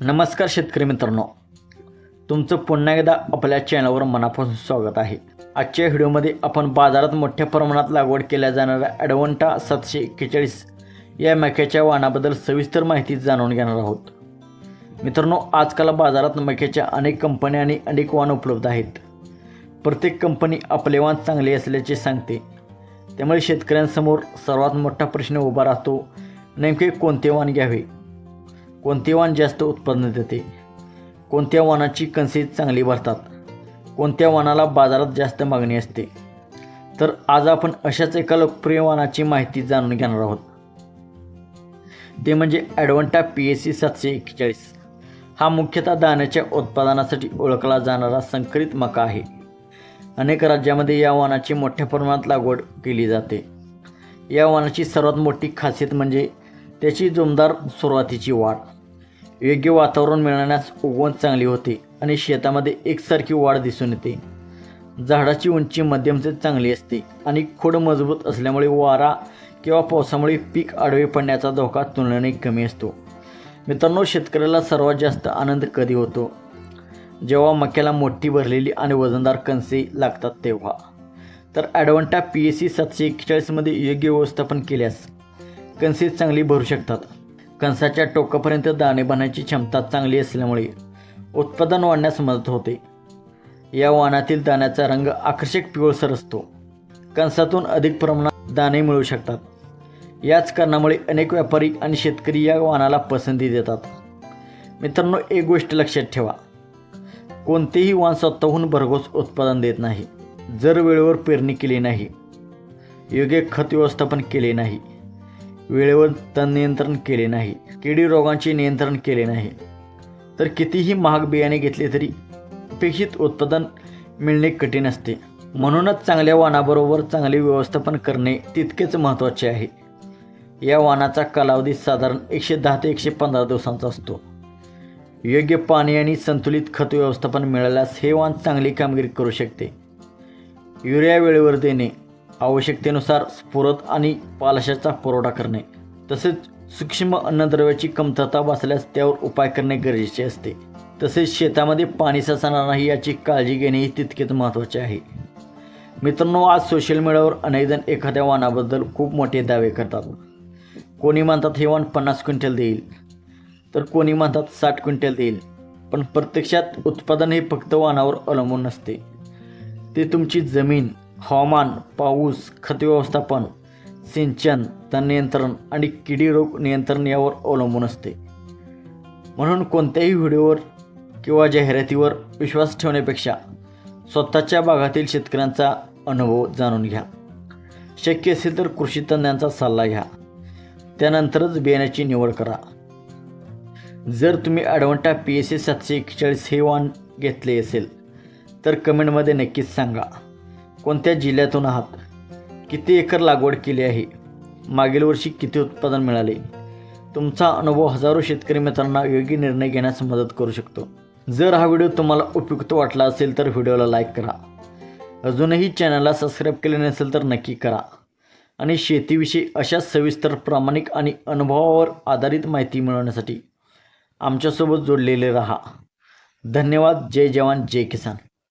नमस्कार शेतकरी मित्रांनो, तुमचं पुन्हा एकदा आपल्या चॅनलवर मनापासून स्वागत आहे। आजच्या व्हिडिओमध्ये आपण बाजारात मोठ्या प्रमाणात लागवड केल्या जाणाऱ्या ॲडव्हान्टा 741 या मक्याच्या वाणाबद्दल सविस्तर माहिती जाणून घेणार आहोत। मित्रांनो, आजकाल बाजारात मक्याच्या अनेक कंपन्या आणि अनेक वाण उपलब्ध आहेत। प्रत्येक कंपनी आपले वाण चांगले असल्याचे सांगते, त्यामुळे शेतकऱ्यांसमोर सर्वात मोठा प्रश्न उभा राहतो, नेमके कोणते वाण घ्यावे, कोणते वाण जास्त उत्पन्न देते, कोणत्या वाणाची कणसे चांगली भरतात, कोणत्या वाणाला बाजारात जास्त मागणी असते। तर आज आपण अशाच एका लोकप्रिय वाणाची माहिती जाणून घेणार आहोत, ते म्हणजे ॲडव्हान्टा PSC 741। हा मुख्यतः दाण्याच्या उत्पादनासाठी ओळखला जाणारा संकरित मका आहे। अनेक राज्यामध्ये या वाणाची मोठ्या प्रमाणात लागवड केली जाते। या वाणाची सर्वात मोठी खासियत म्हणजे त्याची जोमदार सुरुवातीची वाढ। योग्य वातावरण मिळाल्यास उगवण चांगली होते आणि शेतामध्ये एकसारखी वाढ दिसून येते। झाडाची उंची मध्यम ते चांगली असते आणि खोड मजबूत असल्यामुळे वारा किंवा पावसामुळे पीक आडवे पडण्याचा धोका तुलनेने कमी असतो। मित्रांनो, शेतकऱ्याला सर्वात जास्त आनंद कधी होतो? जेव्हा मक्याला मोठी भरलेली आणि वजनदार कणसे लागतात तेव्हा। तर ॲडव्हान्टा PSC 741 मध्ये योग्य व्यवस्थापन केल्यास कणसे चांगली भरू शकतात। कणसाच्या टोकापर्यंत दाणे बनण्याची क्षमता चांगली असल्यामुळे उत्पादन वाढण्यास मदत होते। या वाणातील दाण्याचा रंग आकर्षक पिवळसर असतो। कणसातून अधिक प्रमाणात दाणे मिळू शकतात। याच कारणामुळे अनेक व्यापारी आणि शेतकरी या वाणाला पसंती देतात। मित्रांनो, एक गोष्ट लक्षात ठेवा, कोणतेही वाण स्वतःहून भरघोस उत्पादन देत नाही। जर वेळेवर पेरणी केली नाही, योग्य खत व्यवस्थापन केले नाही, वेळेवर तण नियंत्रण केले नाही, किडी रोगांचे नियंत्रण केले नाही, तर कितीही महाग बियाणे घेतले तरी अपेक्षित उत्पादन मिळणे कठीण असते। म्हणूनच चांगल्या वाणाबरोबर चांगले व्यवस्थापन करणे तितकेच महत्त्वाचे आहे। या वाणाचा कालावधी साधारण 110 ते 115 दिवसांचा असतो। योग्य पाणी आणि संतुलित खत व्यवस्थापन मिळाल्यास हे वाण चांगली कामगिरी करू शकते। युरिया वेळेवर देणे, आवश्यकतेनुसार स्फुरद आणि पालाशाचा पुरवठा करणे, तसेच सूक्ष्म अन्नद्रव्याची कमतरता भासल्यास त्यावर उपाय करणे गरजेचे असते। तसेच शेतामध्ये पाणी साचणार नाही याची काळजी घेणेही तितकेच महत्त्वाचे आहे। मित्रांनो, आज सोशल मीडियावर अनेकजण एखाद्या वाणाबद्दल खूप मोठे दावे करतात। कोणी म्हणतात हे वाण 50 क्विंटल देईल, तर कोणी म्हणतात 60 क्विंटल देईल, पण प्रत्यक्षात उत्पादन हे फक्त वाणावर अवलंबून नसते। ते तुमची जमीन, हवामान, पाऊस, खत व्यवस्थापन, सिंचन, तण नियंत्रण आणि किडी रोग नियंत्रण यावर अवलंबून असते। म्हणून कोणत्याही व्हिडिओवर किंवा जाहिरातीवर विश्वास ठेवण्यापेक्षा स्वतःच्या भागातील शेतकऱ्यांचा अनुभव जाणून घ्या। शक्य असेल तर कृषी तज्ञांचा सल्ला घ्या, त्यानंतरच बियाण्याची निवड करा। जर तुम्ही ॲडव्हान्टा PSC 741 हे वाण घेतले असेल तर कमेंटमध्ये नक्कीच सांगा। कोणत्या जिल्ह्यातून आहात, किती एकर लागवड केली आहे, मागील वर्षी किती उत्पादन मिळाले। तुमचा अनुभव हजारो शेतकरी मित्रांना योग्य निर्णय घेण्यास मदत करू शकतो। जर हा व्हिडिओ तुम्हाला उपयुक्त वाटला असेल तर व्हिडिओला लाईक करा। अजूनही चॅनलला सबस्क्राईब केले नसेल तर नक्की करा आणि शेतीविषयी अशा सविस्तर, प्रामाणिक आणि अनुभवावर आधारित माहिती मिळवण्यासाठी आमच्यासोबत जोडलेले राहा। धन्यवाद। जय जवान, जय किसान।